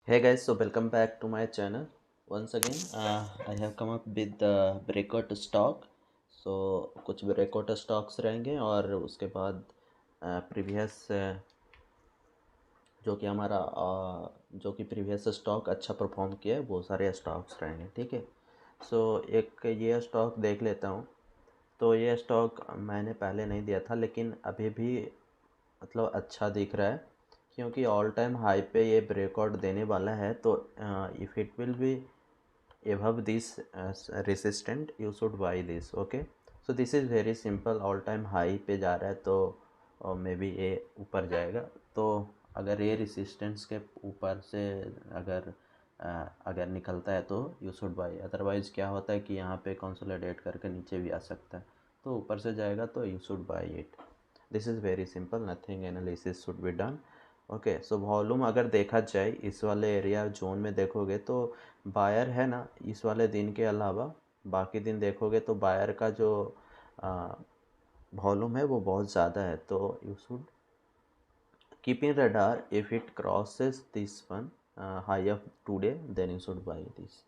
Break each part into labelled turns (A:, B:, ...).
A: Hey guys, so welcome back to my channel. Once again, I have come up with the breakout stock. So कुछ breakout stocks रहेंगे और उसके बाद previous जो कि हमारा जो कि प्रीवियस स्टॉक अच्छा परफॉर्म किया है वो सारे स्टॉक्स रहेंगे, ठीक है। सो एक ये स्टॉक देख लेता हूँ। तो ये स्टॉक मैंने पहले नहीं दिया था, लेकिन अभी भी मतलब अच्छा दिख रहा है, क्योंकि ऑल टाइम हाई पे ये ब्रेकआउट देने वाला है। तो if it will be above this resistant, you should buy this. Okay, so this is very simple. All time high पे जा रहा है तो मे बी ये ऊपर जाएगा। तो अगर ये रेसिस्टेंस के ऊपर से अगर अगर निकलता है तो यू शुड बाई। अदरवाइज़ क्या होता है कि यहाँ पे कंसोलिडेट करके नीचे भी आ सकता है, तो ऊपर से जाएगा तो you should by it. This is very simple, nothing analysis should be done. Okay, so volume अगर देखा जाए इस वाले एरिया जोन में देखोगे तो बायर है ना, इस वाले दिन के अलावा बाकी दिन देखोगे तो बायर का जो वॉल्यूम है वो बहुत ज़्यादा है। तो you should keep in radar, if it crosses this one high of today then you should buy this.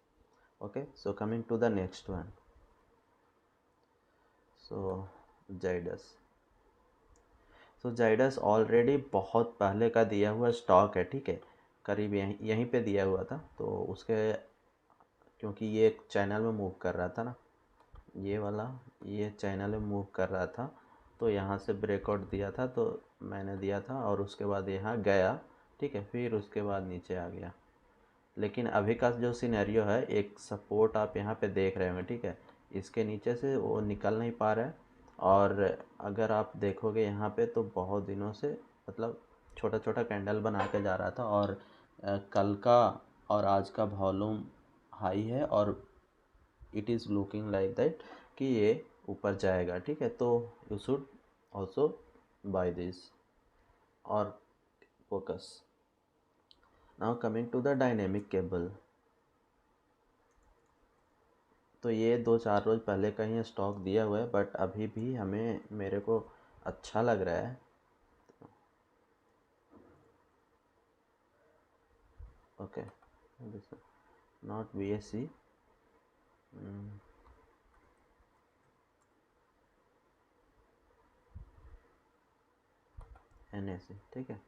A: Okay, so coming to the next one. So Zydus, so Zydus already बहुत पहले का दिया हुआ स्टॉक है, ठीक है। करीब यहीं यहीं पे दिया हुआ था, तो उसके क्योंकि ये एक चैनल में मूव कर रहा था ना, ये वाला ये चैनल में मूव कर रहा था, तो यहाँ से ब्रेकआउट दिया था तो मैंने दिया था, और उसके बाद यहाँ गया, ठीक है, फिर उसके बाद नीचे आ गया। लेकिन अभी का जो सिनेरियो है, एक सपोर्ट आप यहाँ पे देख रहे होंगे, ठीक है, इसके नीचे से वो निकल नहीं पा रहा है। और अगर आप देखोगे यहाँ पे तो बहुत दिनों से मतलब छोटा छोटा कैंडल बना के जा रहा था, और कल का और आज का वॉल्यूम हाई है, और it is looking like that कि ये ऊपर जाएगा, ठीक है। तो you should also buy this और focus. Now coming to the dynamic cable. तो ये 2-4 रोज़ पहले का ही स्टॉक दिया हुआ है, बट अभी भी हमें मेरे को अच्छा लग रहा है। Okay, not B S C, N S C, ठीक है।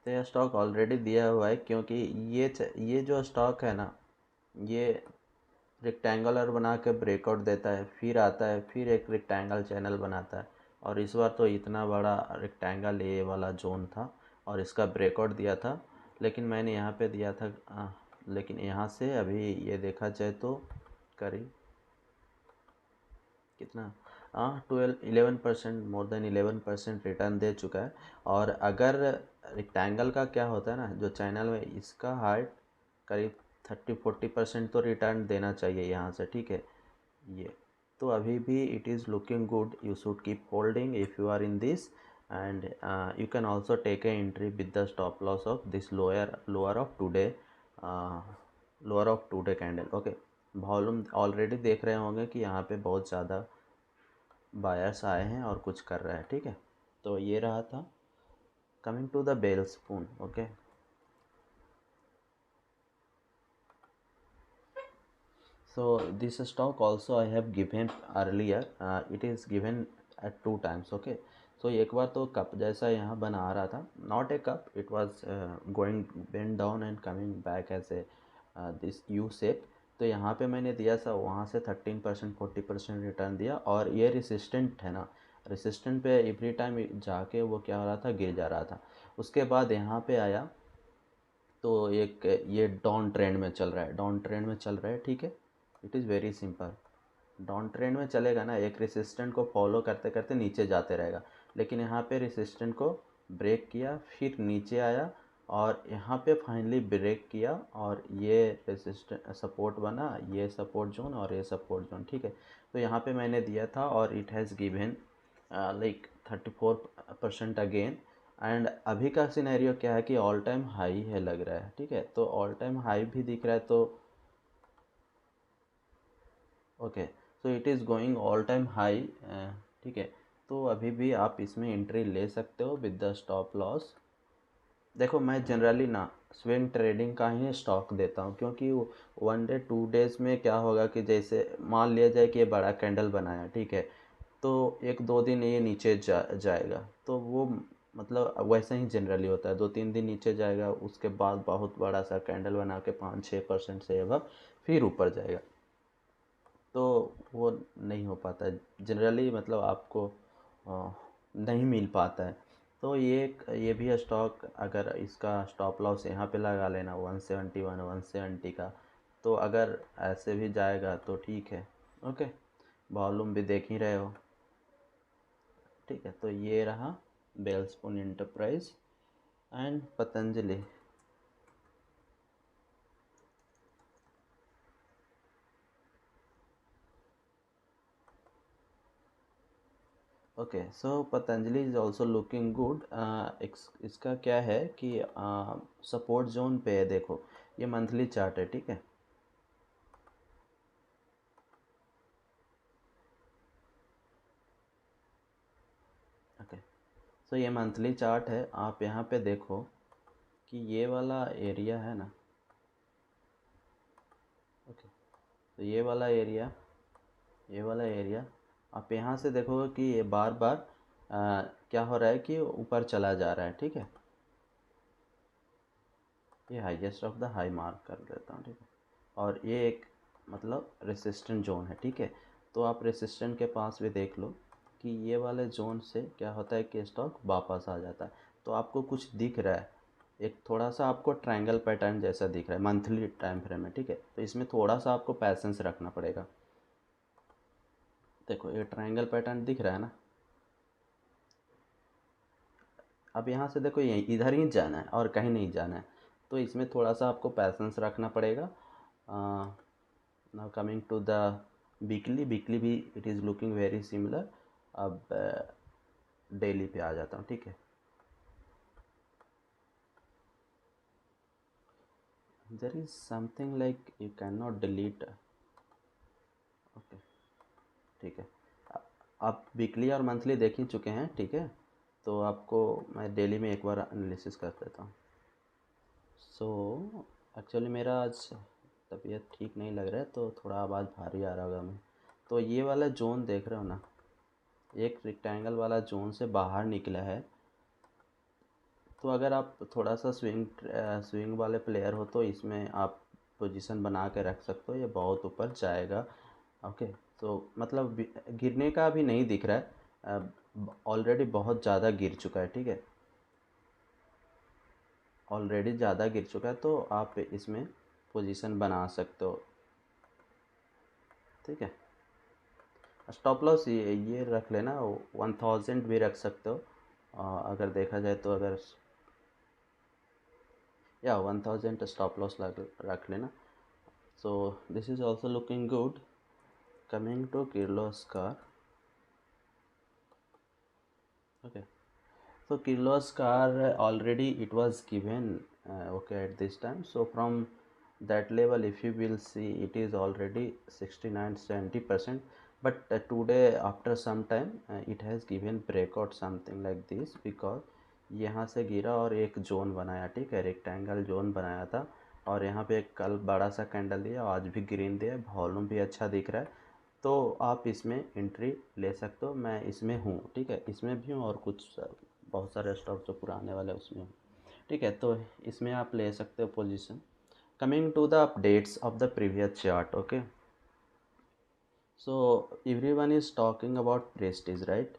A: तो यह स्टॉक ऑलरेडी दिया हुआ है, क्योंकि ये जो स्टॉक है ना, ये रेक्टेंगुलर बना के ब्रेकआउट देता है, फिर आता है, फिर एक रेक्टेंगल चैनल बनाता है। और इस बार तो इतना बड़ा रेक्टेंगल ये वाला जोन था और इसका ब्रेकआउट दिया था, लेकिन मैंने यहाँ पे दिया था लेकिन यहाँ से अभी ये देखा जाए तो करीब कितना 12-11%, मोर देन 11% रिटर्न दे चुका है। और अगर रेक्टेंगल का क्या होता है ना, जो चैनल में इसका हाइट करीब 30-40% तो रिटर्न देना चाहिए यहाँ से, ठीक है। ये तो अभी भी it is looking good, you should keep holding if you are in this. And you can also take a entry with the stop loss of this lower of today candle. Okay, volume already देख रहे होंगे कि यहाँ पे बहुत ज़्यादा buyers आए हैं और कुछ कर रहा है, ठीक है। तो ये रहा था। Coming to the bell spoon. Okay, so this stock also I have given earlier, it is given at 2 times. Okay, so एक बार तो कप जैसा यहाँ बना रहा था, not a cup, it was going bend down and coming back as a this U shape। तो यहाँ पे मैंने दिया था, वहाँ से 13% 40% रिटर्न दिया। और ये रेसिस्टेंट है ना, रेसिस्टेंट पे एवरी टाइम जाके वो क्या हो रहा था, गिर जा रहा था। उसके बाद यहाँ पे आया तो एक ये डाउन ट्रेंड में चल रहा है, डाउन ट्रेंड में चल रहा है, ठीक है। It is very simple, down trend में चलेगा ना, एक रेसिस्टेंट को फॉलो करते करते नीचे जाते रहेगा। लेकिन यहाँ पे रेसिस्टेंट को ब्रेक किया, फिर नीचे आया, और यहाँ पे फाइनली ब्रेक किया, और ये रेसिस्टेंट सपोर्ट बना, ये सपोर्ट जोन और ये सपोर्ट जोन, ठीक है। तो यहाँ पे मैंने दिया था और it has given like 34% again. And अभी का सिनेरियो क्या है कि ऑल टाइम हाई है लग रहा है, ठीक है। तो ऑल टाइम हाई भी दिख रहा है, तो okay, so it is going all time high, ठीक है। तो अभी भी आप इसमें एंट्री ले सकते हो विद द स्टॉप लॉस। देखो मैं जनरली ना स्विंग ट्रेडिंग का ही स्टॉक देता हूँ, क्योंकि 1 डे 2 डेज़ में क्या होगा कि जैसे मान लिया जाए कि ये बड़ा कैंडल बनाया, ठीक है, तो 1-2 दिन ये नीचे जाएगा, तो वो मतलब वैसा ही जनरली होता है, 2-3 दिन नीचे जाएगा, उसके बाद बहुत बड़ा सा कैंडल बना के 5-6% से अब फिर ऊपर जाएगा, तो वो नहीं हो पाता है जनरली, मतलब आपको नहीं मिल पाता है। तो ये भी स्टॉक, अगर इसका स्टॉप लॉस यहाँ पे लगा लेना 171 170 का, तो अगर ऐसे भी जाएगा तो ठीक है। ओके, वॉल्यूम भी देख ही रहे हो, ठीक है। तो ये रहा Welspun enterprise and Patanjali. Okay, so Patanjali is also looking good. इसका क्या है कि सपोर्ट जोन पे है, देखो ये मंथली चार्ट है, ठीक है। ओके, सो ये मंथली चार्ट है, आप यहाँ पे देखो कि ये वाला एरिया है ना। ओके, तो ये वाला एरिया आप यहाँ से देखोगे कि ये बार बार क्या हो रहा है कि ऊपर चला जा रहा है, ठीक है। ये highest of the high mark कर देता हूँ, ठीक है। और ये एक मतलब रेसिस्टेंट जोन है, ठीक है। तो आप रेसिस्टेंट के पास भी देख लो कि ये वाले जोन से क्या होता है कि स्टॉक वापस आ जाता है। तो आपको कुछ दिख रहा है, एक थोड़ा सा आपको ट्रायंगल पैटर्न जैसा दिख रहा है मंथली टाइम फ्रेम में, ठीक है। तो इसमें थोड़ा सा आपको पैसेंस रखना पड़ेगा। देखो ये ट्रायंगल पैटर्न दिख रहा है ना। अब यहाँ से देखो, ये इधर ही जाना है और कहीं नहीं जाना है, तो इसमें थोड़ा सा आपको पैसेंस रखना पड़ेगा। Now coming to the weekly भी it is looking very similar. अब डेली पे आ जाता हूँ, ठीक है। There is something like you can not delete. Okay, ठीक है। आप वीकली और मंथली देख ही चुके हैं, ठीक है। तो आपको मैं डेली में एक बार एनालिसिस कर देता हूँ। सो एक्चुअली मेरा आज तबीयत ठीक नहीं लग रहा है, तो थोड़ा आवाज़ भारी आ रहा होगा मैं। तो ये वाला जोन देख रहे हो ना, एक रेक्टेंगल वाला जोन से बाहर निकला है। तो अगर आप थोड़ा सा स्विंग वाले प्लेयर हो तो इसमें आप पोजीशन बना के रख सकते हो, ये बहुत ऊपर जाएगा। ओके, तो मतलब गिरने का भी नहीं दिख रहा है, ऑलरेडी बहुत ज़्यादा गिर चुका है, ठीक है। ऑलरेडी ज़्यादा गिर चुका है, तो आप इसमें पोजीशन बना सकते हो, ठीक है। स्टॉप लॉस ये रख लेना, 1000 भी रख सकते हो। अगर देखा जाए तो, अगर या 1000 स्टॉप लॉस रख लेना। So this is also looking good. Coming to Kirloskar. Okay, so Kirloskar already it was given okay at this time. So from that level, if you will see, it is already 69-70%. But today after some time it has given breakout something like this, because यहाँ से गिरा और एक zone बनाया, ठीक है, rectangle zone बनाया था। और यहाँ पे एक कल बड़ा सा कैंडल दिया, आज भी ग्रीन दिया, वॉल्यूम भी अच्छा दिख रहा है। तो आप इसमें एंट्री ले सकते हो, मैं इसमें हूँ, ठीक है। इसमें भी हूँ और कुछ बहुत सारे स्टॉक जो पुराने वाले उसमें हूँ, ठीक है। तो इसमें आप ले सकते हो position. Coming to the updates of the previous chart. Okay, so everyone is talking about Prestige, right,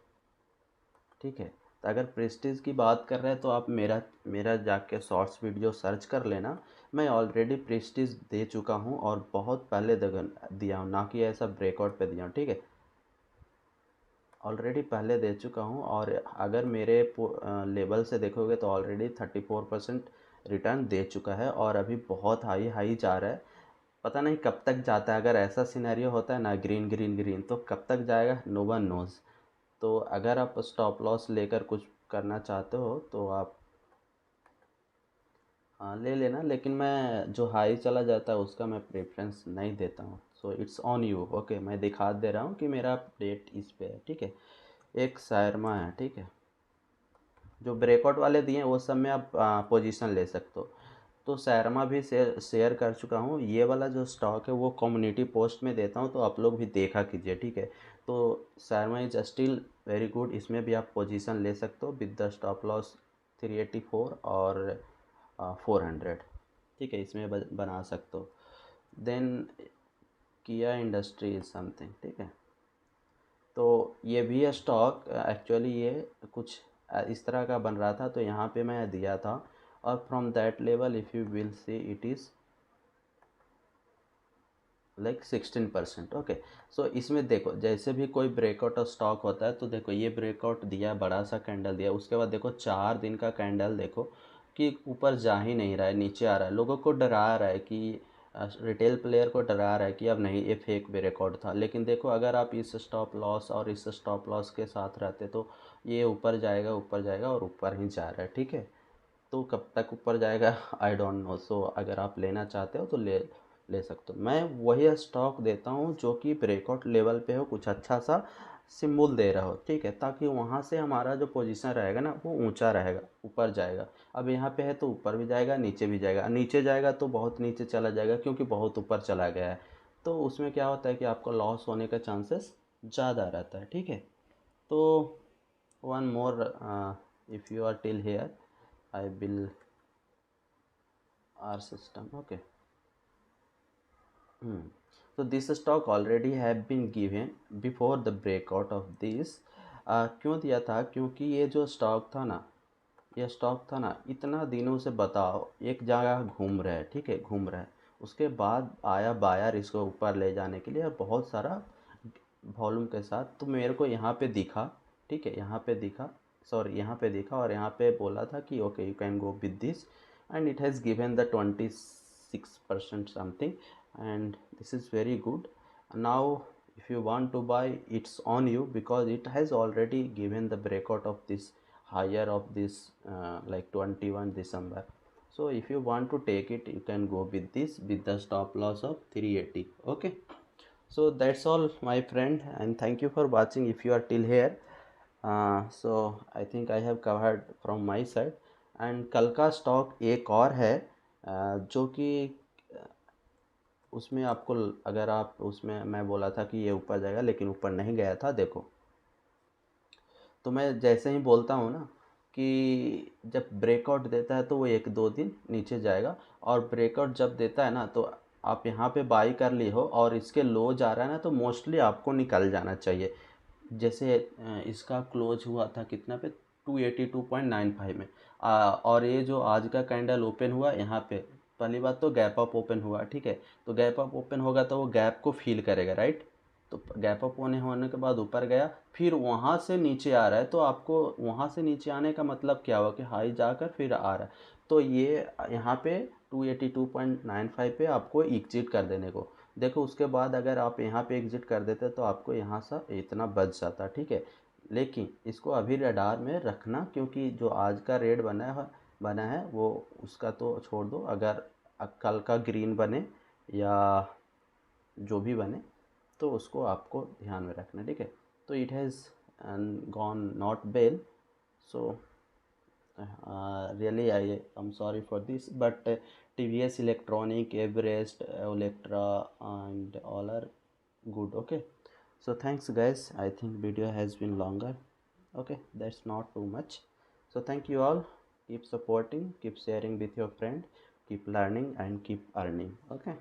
A: ठीक है। तो अगर प्रेस्टीज की बात कर रहे हैं तो आप मेरा मेरा जाके शॉर्ट्स वीडियो सर्च कर लेना। मैं ऑलरेडी प्रेस्टीज दे चुका हूँ और बहुत पहले दिया हूँ, ना कि ऐसा ब्रेकआउट पे दिया हूँ, ठीक है। ऑलरेडी पहले दे चुका हूँ, और अगर मेरे लेवल से देखोगे तो ऑलरेडी 34% रिटर्न दे चुका है, और अभी बहुत हाई हाई जा रहा है। पता नहीं कब तक जाता है, अगर ऐसा सिनेरियो होता है ना, ग्रीन ग्रीन ग्रीन, तो कब तक जाएगा नो वन नोज़। तो अगर आप स्टॉप लॉस लेकर कुछ करना चाहते हो तो आप हाँ ले लेना, लेकिन मैं जो हाई चला जाता है उसका मैं प्रेफरेंस नहीं देता हूँ। So it's on you. Okay, मैं दिखा दे रहा हूँ कि मेरा अपडेट इस पे है, ठीक है। एक सायरमा है, ठीक है। जो ब्रेकआउट वाले दिए हैं वो सब में आप पोजीशन ले सकते हो। तो शर्मा भी शेयर कर चुका हूँ। ये वाला जो स्टॉक है वो कम्युनिटी पोस्ट में देता हूँ, तो आप लोग भी देखा कीजिए, ठीक है। तो Sharma is still very good, इसमें भी आप पोजीशन ले सकते हो विद द स्टॉप लॉस 384 और 400, ठीक है, इसमें बना सकते हो। देन किया इंडस्ट्रीज समथिंग, ठीक है। तो ये भी स्टॉक एक्चुअली ये कुछ इस तरह का बन रहा था, तो यहाँ पे मैं दिया था, और from that level if you will see it is like 16%, okay. So इसमें देखो जैसे भी कोई ब्रेकआउट और स्टॉक होता है, तो देखो ये ब्रेकआउट दिया, बड़ा सा कैंडल दिया, उसके बाद देखो 4 दिन का कैंडल देखो कि ऊपर जा ही नहीं रहा है, नीचे आ रहा है, लोगों को डरा रहा है कि रिटेल प्लेयर को डरा रहा है कि अब नहीं ये फेक ब्रेकआउट था। लेकिन देखो अगर आप इस स्टॉप लॉस और इस स्टॉप लॉस के साथ रहते तो ये ऊपर जाएगा, ऊपर जाएगा, और ऊपर ही जा रहा है, ठीक है। तो कब तक ऊपर जाएगा आई डोंट नो। सो अगर आप लेना चाहते हो तो ले ले सकते हो। मैं वही स्टॉक देता हूँ जो कि ब्रेकआउट लेवल पे हो, कुछ अच्छा सा सिंबल दे रहा हो, ठीक है, ताकि वहाँ से हमारा जो पोजीशन रहेगा ना वो ऊंचा रहेगा, ऊपर जाएगा। अब यहाँ पे है तो ऊपर भी जाएगा, नीचे भी जाएगा, नीचे जाएगा तो बहुत नीचे चला जाएगा क्योंकि बहुत ऊपर चला गया है, तो उसमें क्या होता है कि आपको लॉस होने का चांसेस ज़्यादा रहता है, ठीक है। तो one more, if you are till here I will our system, okay. So this stock already have been given before the breakout of this। क्यों दिया था? क्योंकि ये जो स्टॉक था ना, ये स्टॉक था ना, इतना दिनों से बताओ एक जगह घूम रहा है, ठीक है, घूम रहा है। उसके बाद आया बायर इसको ऊपर ले जाने के लिए, और बहुत सारा वॉल्यूम के साथ, तो मेरे को यहाँ पे दिखा, ठीक है, यहाँ पे दिखा, सॉरी यहाँ पे दिखा, और यहाँ पे बोला था कि okay you can go with this, and it has given the 26% something, and this is very good. Now if you want to buy, it's on you, because it has already given the breakout of this higher of this like 21 December. So if you want to take it, you can go with this with the stop loss of 380, okay. So that's all my friend, and thank you for watching if you are till here। So I think I have covered from my side। and कल का stock एक और है जो कि उसमें आपको, अगर आप उसमें, मैं बोला था कि ये ऊपर जाएगा लेकिन ऊपर नहीं गया था, देखो। तो मैं जैसे ही बोलता हूँ ना कि जब ब्रेकआउट देता है तो वो 1-2 दिन नीचे जाएगा, और ब्रेकआउट जब देता है ना तो आप यहाँ पे बाई कर ली हो और इसके लो जा रहा है ना, तो मोस्टली आपको निकल जाना चाहिए। जैसे इसका क्लोज हुआ था कितना पे, 282.95 में, और ये जो आज का कैंडल ओपन हुआ यहाँ पे, पहली बात तो गैप अप ओपन हुआ, ठीक है। तो गैप अप ओपन होगा तो वो गैप को फील करेगा, राइट। तो गैप अप होने के बाद ऊपर गया, फिर वहाँ से नीचे आ रहा है, तो आपको वहाँ से नीचे आने का मतलब क्या हुआ कि हाई जाकर फिर आ रहा है। तो ये यहाँ पे 282.95 पे आपको एग्जिट कर देने को, देखो उसके बाद अगर आप यहाँ पे एग्जिट कर देते तो आपको यहाँ से इतना बच जाता, ठीक है। लेकिन इसको अभी रडार में रखना, क्योंकि जो आज का रेट बना है वो उसका तो छोड़ दो, अगर कल का ग्रीन बने या जो भी बने तो उसको आपको ध्यान में रखना, ठीक है। तो it has gone not well, so really I'm sorry for this, but TVS Electronic, Everest, Electra and all are good, okay. So thanks guys, I think video has been longer, okay, that's not too much. So thank you all, keep supporting, keep sharing with your friend, keep learning and keep earning, okay.